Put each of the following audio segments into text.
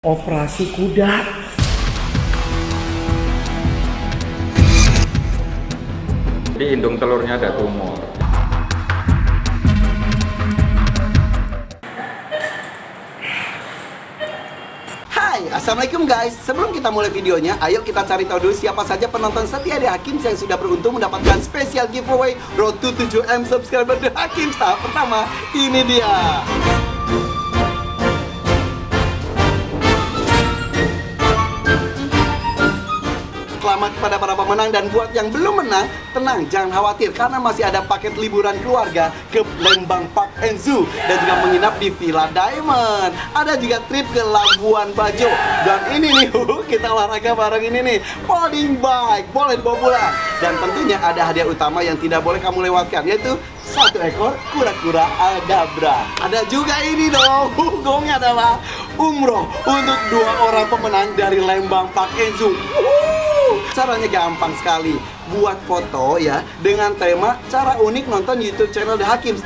Operasi kuda. Di indung telurnya ada tumor. Hai, assalamualaikum guys. Sebelum kita mulai videonya, ayo kita cari tahu dulu siapa saja penonton setia The Hakims yang sudah beruntung mendapatkan spesial giveaway Road to 7M subscriber The Hakims. Tahap pertama, ini dia. Selamat kepada para pemenang, dan buat yang belum menang, tenang, jangan khawatir karena masih ada paket liburan keluarga ke Lembang Park and Zoo dan juga menginap di Villa Diamond. Ada juga trip ke Labuan Bajo, dan ini nih kita olahraga bareng ini nih, folding bike, boleh dibawa pulang. Dan tentunya ada hadiah utama yang tidak boleh kamu lewatkan, yaitu 1 ekor kura-kura Aldabra. Ada juga ini dong, gongnya adalah umroh untuk 2 orang pemenang dari Lembang Park and Zoo. Caranya gampang sekali, buat foto ya dengan tema cara unik nonton YouTube channel The Hakims.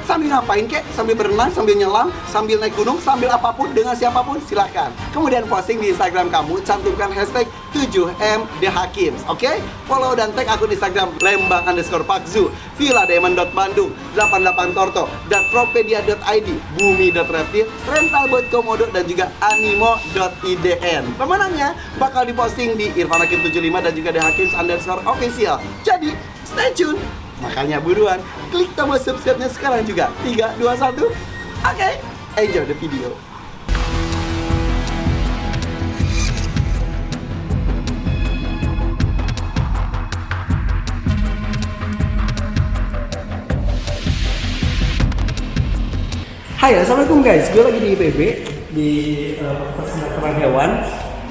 Sambil ngapain kek? Sambil berenang, sambil nyelam, sambil naik gunung, sambil apapun, dengan siapapun, silakan. Kemudian posting di Instagram kamu, cantumkan hashtag 7M The Hakims, oke? Follow dan tag akun Instagram Lembang_Park_Zoo, Villa_Diamond.Bandung, 88 Torto, dan Propedia.id, Bumi.Reptil, Rental Boat Komodo, dan juga Animo.idn. Pemenangnya bakal diposting di Irfan Hakim 75 dan juga The Hakims_official. Jadi, stay tune! Makanya buruan, klik tombol subscribe-nya sekarang juga. 3, 2, 1. Oke, enjoy the video. Hai, assalamualaikum guys. Gue lagi di IPB di Kedokteran Hewan.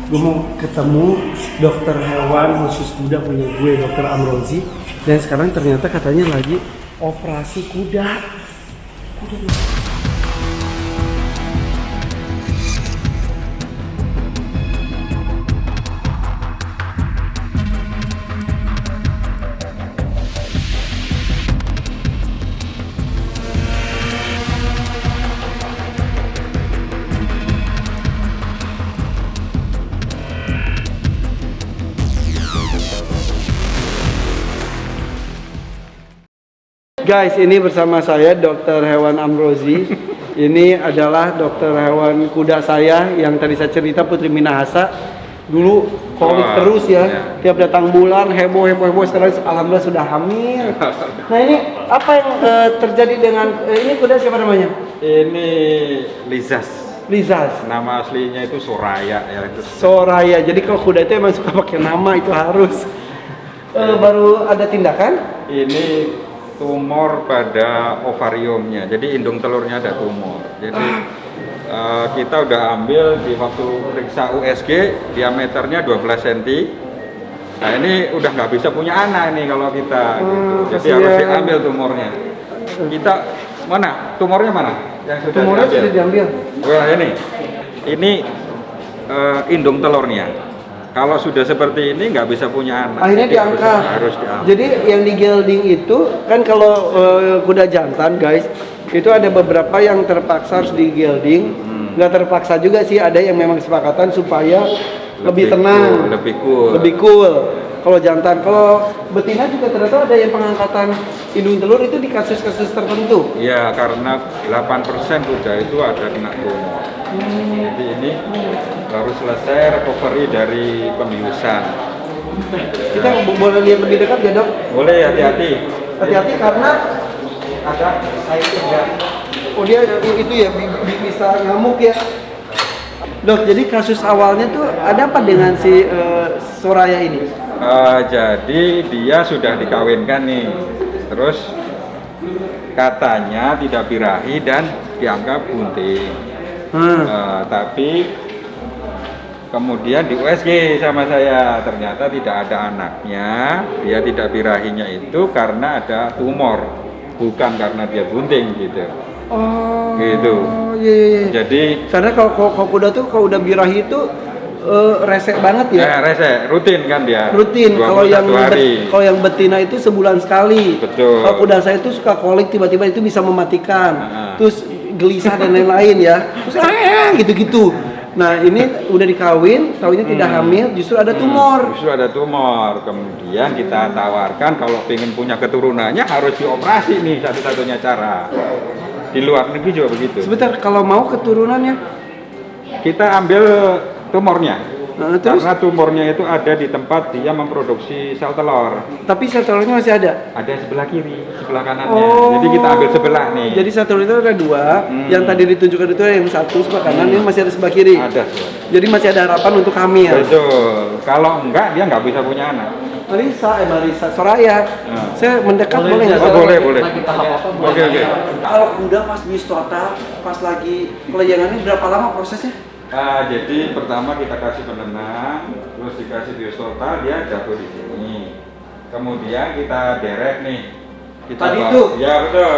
Gue mau ketemu dokter hewan khusus kuda punya gue, Dokter Amrozi. Dan sekarang ternyata katanya lagi operasi kuda. Guys, ini bersama saya Dokter Hewan Amrozi. Ini adalah dokter hewan kuda saya yang tadi saya cerita, Putri Minahasa. Dulu kolik terus ya, tiap datang bulan heboh. Sekarang alhamdulillah sudah hamil. Nah, ini apa yang terjadi dengan ini kuda, siapa namanya? Ini Lizas. Nama aslinya itu Soraya ya. Soraya. Jadi kalau kuda itu emang suka pakai nama, itu harus. Baru ada tindakan? Ini tumor pada ovariumnya, jadi indung telurnya ada tumor. Jadi kita udah ambil di waktu periksa USG, diameternya 12 cm. Nah, ini udah nggak bisa punya anak nih kalau kita gitu. Jadi harus diambil tumornya. Kita mana? Tumornya mana? Yang sudah tumornya diambil? Sudah diambil. Wah, ini indung telurnya. Kalau sudah seperti ini nggak bisa punya anak. Akhirnya diangkat. Harus diambil. Jadi yang di gelding itu kan kalau kuda jantan guys, itu ada beberapa yang terpaksa harus di gelding. Nggak terpaksa juga sih, ada yang memang kesepakatan supaya lebih tenang, lebih cool. Kalau jantan, kalau betina juga ternyata ada yang pengangkatan indung telur itu di kasus-kasus tertentu. Iya, karena 8% kuda itu ada kena tumor. Jadi ini baru selesai recovery dari pembiusan. Kita boleh lihat lebih dekat ya dok? Boleh, hati-hati. Hati-hati karena ada sayapnya ya. Oh, dia itu ya bisa ngamuk ya. Dok, jadi kasus awalnya tuh ada apa dengan si Soraya ini? Jadi dia sudah dikawinkan nih, terus katanya tidak birahi dan dianggap bunting. Tapi kemudian di USG sama saya, ternyata tidak ada anaknya. Dia tidak birahinya itu karena ada tumor, bukan karena dia bunting gitu. Oh, gitu. Iya. Jadi karena kalau kuda tuh kalau udah birahi itu resek banget ya. Resek, rutin kan dia. Rutin. Kalau yang betina itu sebulan sekali. Betul. Kalau kuda saya itu suka kolik, tiba-tiba itu bisa mematikan. Terus gelisah dan lain-lain ya. Terus gitu-gitu. Nah ini udah dikawin, tahunya tidak hamil, justru ada tumor. Justru ada tumor. Kemudian kita tawarkan kalau pengen punya keturunannya harus dioperasi nih, satu-satunya cara. Di luar negeri juga begitu. Sebentar, kalau mau keturunannya, Kita ambil tumornya. terus? Karena tumornya itu ada di tempat dia memproduksi sel telur. Tapi sel telurnya masih ada. Ada sebelah kiri, sebelah kanannya. Oh. Jadi kita ambil sebelah nih. Jadi sel telur itu ada dua, yang tadi ditunjukkan itu yang satu sebelah kanan, ini masih ada sebelah kiri. Ada sebelah. Jadi masih ada harapan untuk hamil. Betul. Kalau enggak dia nggak bisa punya anak. Marisa, Soraya, saya mendekat boleh nggak? Oh, boleh. Oke. Kalau kuda pas bis total, pas lagi kelayangan ini berapa lama prosesnya? Jadi pertama kita kasih penenang, terus dikasih bios total, dia jatuh di sini. Kemudian kita derek nih. Tadi itu? Ya betul.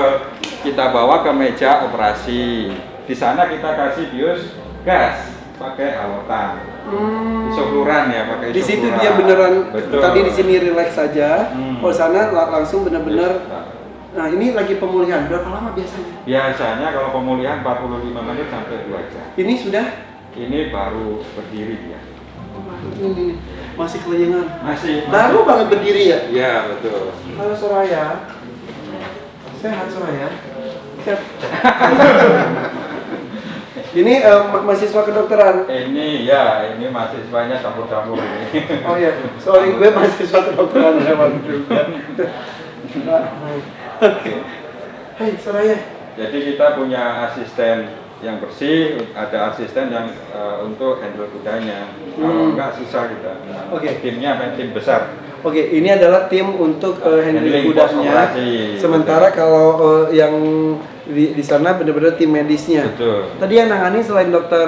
Kita bawa ke meja operasi. Di sana kita kasih bios gas pakai aorta. Isofluran ya, pakai Di situ isofluran. dia beneran. Betul. Tadi di sini relax saja. Kalau sana langsung bener-bener. Iya. Nah ini lagi pemulihan. Berapa lama biasanya? Biasanya kalau pemulihan 45 menit sampai 2 jam. Ini sudah? Ini baru berdiri dia. Ini masih kelayangan. Masih. Baru banget berdiri ya? Iya betul. Halo Soraya. Sehat Soraya. Sehat. Ini mahasiswa kedokteran. Ini mahasiswanya campur-campur ini. Oh iya, sorry gue mahasiswa kedokteran hewan juga. Oke. Hai Soraya. Jadi kita punya asisten yang bersih, ada asisten yang untuk handle kudanya. Kalau enggak susah kita. Oke. Timnya tim besar. Oke, ini adalah tim untuk handling Handling kudanya. post-operasi. Sementara kalau yang di sana benar-benar tim medisnya. Betul. Tadi yang nangani selain dokter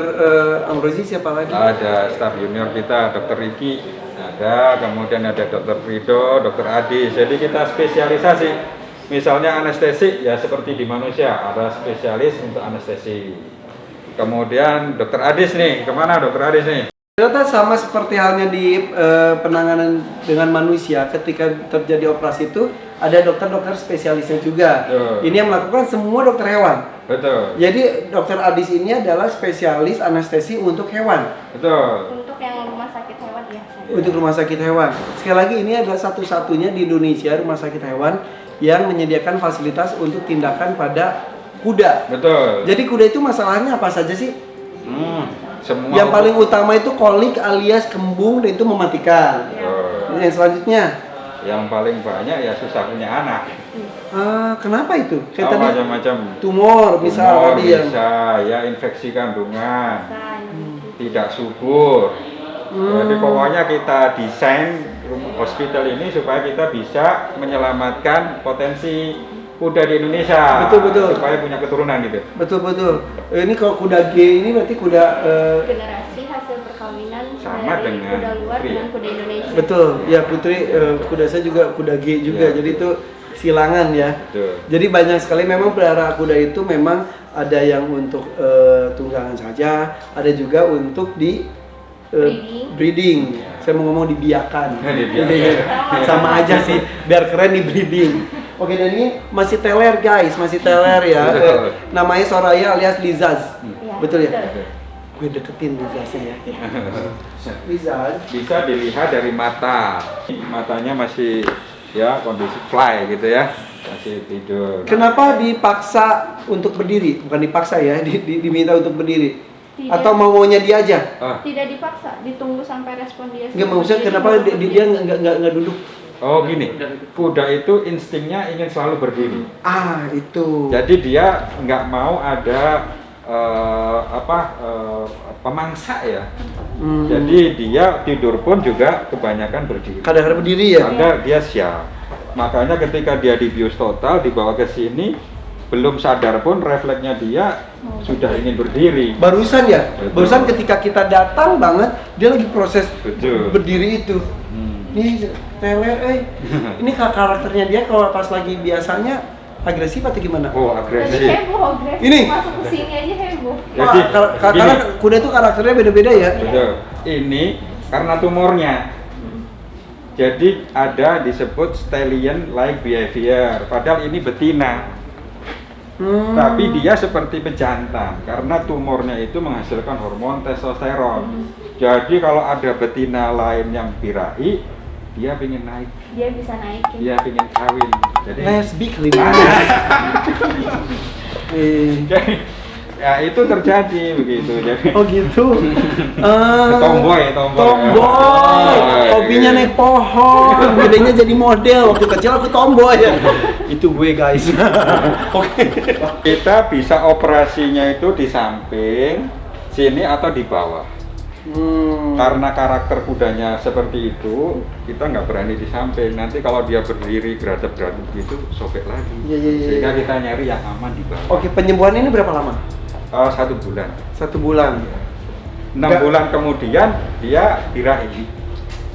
Amrozi siapa lagi? Ada staf junior kita, Dokter Riki, ada, kemudian ada Dokter Rido, Dokter Adi. Jadi kita spesialisasi. Misalnya anestesi, ya seperti di manusia, ada spesialis untuk anestesi. Kemudian Dokter Adis nih, kemana Dokter Adis nih? Ternyata sama seperti halnya di penanganan dengan manusia, ketika terjadi operasi itu ada dokter-dokter spesialisnya juga. Betul. Ini yang melakukan semua dokter hewan. Betul. Jadi dokter Adis ini adalah spesialis anestesi untuk hewan. Betul. Untuk yang rumah sakit hewan ya. Untuk rumah sakit hewan. Sekali lagi ini adalah satu-satunya di Indonesia rumah sakit hewan yang menyediakan fasilitas untuk tindakan pada kuda. Betul. Jadi kuda itu masalahnya apa saja sih? Semua Yang paling utama itu kolik alias kembung dan itu mematikan. Betul. Yang selanjutnya, Yang paling banyak ya susah punya anak. kenapa itu? Kayak Oh, tadi macam-macam. tumor, misal Tumor tadi yang bisa, ya infeksi kandungan, Kan. tidak subur. Jadi pokoknya kita desain hospital ini supaya kita bisa menyelamatkan potensi kuda di Indonesia. Betul. Supaya punya keturunan gitu. betul. Ini kalau kuda G ini berarti kuda Generasi hasil perkawinan Sama dari dengan kuda luar Putri. dengan kuda Indonesia. betul. Ya Putri kuda saya juga kuda G juga. Ya, Jadi itu silangan ya. Betul. Jadi banyak sekali memang pelihara kuda itu memang ada yang untuk tunggangan saja, ada juga untuk di breeding. Saya mau ngomong dibiakan. Dibiakan. Sama aja sih, biar keren di breeding. Oke, dan ini masih teler guys, masih teler ya. Betul. Namanya Soraya alias Lizaz. Iya, Betul ya? betul. Gue deketin Lizaznya ya. Lizaz. Bisa dilihat dari mata. Matanya masih ya kondisi fly gitu ya. Masih tidur. Kenapa dipaksa untuk berdiri? Bukan dipaksa ya, diminta untuk berdiri. Tidak. Atau maunya dia aja? Tidak dipaksa, ditunggu sampai respon dia. Enggak, maksudnya kenapa dia nggak duduk? Oh gini, kuda itu instingnya ingin selalu berdiri. Itu. Jadi dia nggak mau ada pemangsa ya. Jadi dia tidur pun juga kebanyakan berdiri. Kadang-kadang berdiri ya? Agar dia siap. Makanya ketika dia dibius total dibawa ke sini, belum sadar pun refleksnya dia sudah ingin berdiri. Barusan ya? Betul. Barusan ketika kita datang banget, dia lagi proses Betul. berdiri itu. Ini teler, ini karakternya dia kalau pas lagi biasanya agresif atau gimana? Oh Jadi agresif. heboh, agresif. Ini? Masuk ke sini aja heboh. Jadi, Karena kuda itu karakternya beda-beda ya? Betul. Ini karena tumornya. Jadi ada disebut stallion like behavior. Padahal ini betina. Tapi dia seperti pejantan karena tumornya itu menghasilkan hormon testosteron. Jadi kalau ada betina lain yang birahi, dia ingin naik, Dia bisa naikin. dia ingin kawin. Jadi Lesbi kali ini. ya itu terjadi begitu. Jadi Oh gitu. tomboy. Tomboy. Hobinya naik pohon, gedenya jadi model. Waktu kecil aku tomboy ya. Itu gue guys. Oke. Kita bisa operasinya itu di samping sini atau di bawah. Karena karakter kudanya seperti itu, kita nggak berani di samping. Nanti kalau dia berdiri beradab-beradab gitu, sobek lagi. Iya. Sehingga kita nyari yang aman di bawah. Oke, penyembuhan ini berapa lama? 1 bulan. 1 bulan. 6 Nggak- bulan kemudian dia birahi.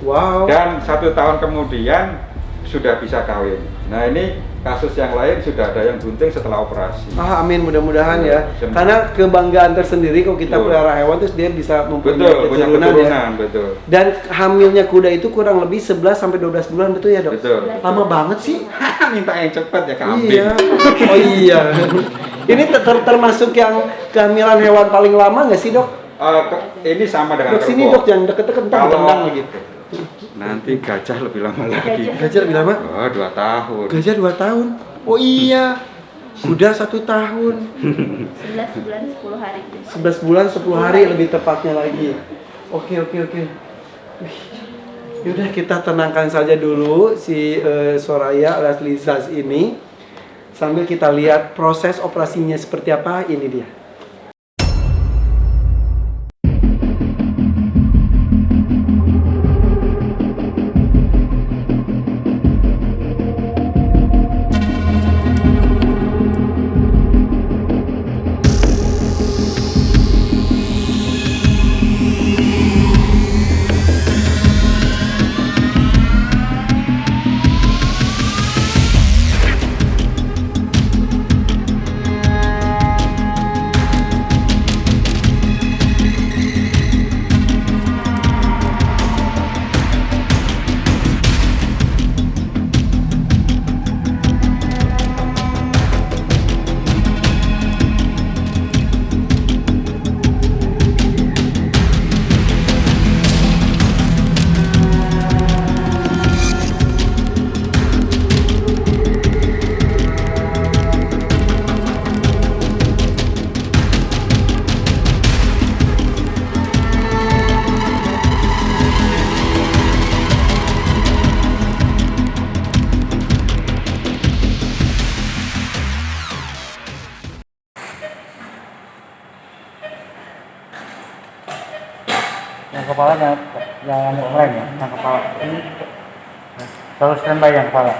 Wow. Dan 1 tahun kemudian sudah bisa kawin. Nah ini kasus yang lain sudah ada yang bunting setelah operasi. Amin, mudah-mudahan ya. Betul. Karena kebanggaan tersendiri kalau kita Betul. pelihara hewan terus dia bisa mempunyai Betul, punya keturunan ya. keturunan, betul. Dan hamilnya kuda itu kurang lebih 11 sampai 12 bulan, betul ya, Dok? Betul. Lama banget sih. Minta yang cepat ya kambing. Iya. Oh iya. Ini termasuk yang kehamilan hewan paling lama nggak sih, Dok? Ini sama dengan Dok sini, kerbau. Dok, jangan deket-deket ntar Kalau- tendang lagi. Nanti gajah lebih lama lagi. Gajah lebih lama? Oh, 2 tahun. Gajah 2 tahun. Oh iya. Kuda 1 tahun. 11 bulan 10 hari. 11 bulan 10 hari lebih tepatnya lagi. Oke. Wih. Yaudah kita tenangkan saja dulu si Soraya alias Lizaz ini sambil kita lihat proses operasinya seperti apa. Ini dia. Yang kepala jangan yang lain ya, yang kepala. Ini terus standby yang kepala.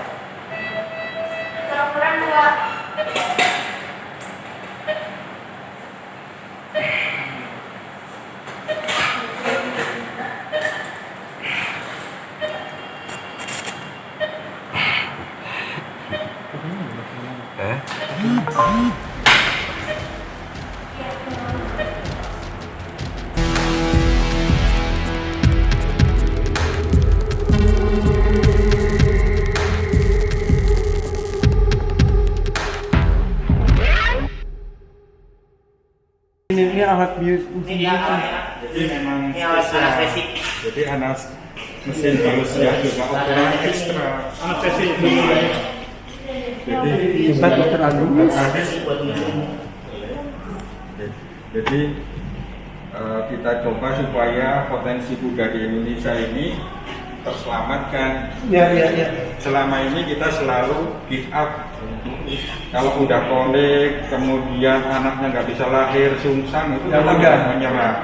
Ini alat bius. Jadi memang spesial. Jadi mesin biusnya juga ukuran ekstra. Anestesi. Jadi Hebat Dokter Agung. Jadi kita coba supaya potensi kuda di Indonesia ini terselamatkan. Ya. Selama ini kita selalu give up. Kalau udah kolik, kemudian anaknya nggak bisa lahir, sungsang itu Ya kita udah. udah menyerah.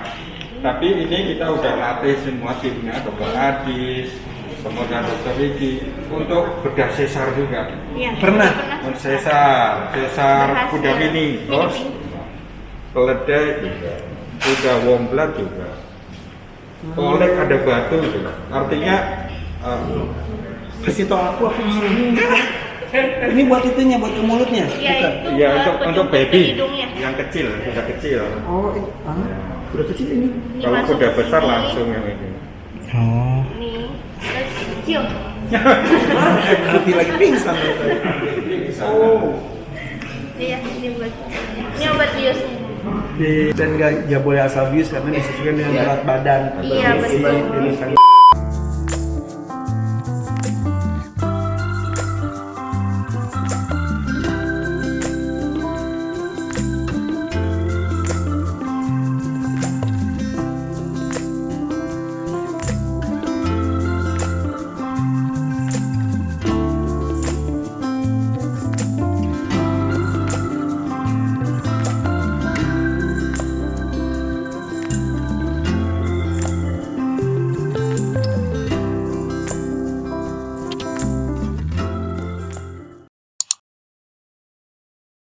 Tapi ini kita udah latih semua timnya, Dokter Adis, kemudian Dokter Riki untuk bedah sesar juga. Iya. Pernah. Sesar kuda mini, terus keledai juga, kuda womblat juga, kolek ada batu juga. Artinya Kasih tau aku Ini buat itunya, buat ke mulutnya. Iya, Bukan? itu ya buat untuk penjepit baby hidungnya. yang kecil, kuda kecil. Oh, udah kecil ini. Kalau Dimasuk kuda ke besar sini. langsung yang ini. Nih, terus kecil. Nanti lagi pingsan. Oh. Iya, ini buat. Ini obat biusnya. Dan nggak boleh asal bius karena disesuaikan dengan berat badan. Iya, betul. Bius.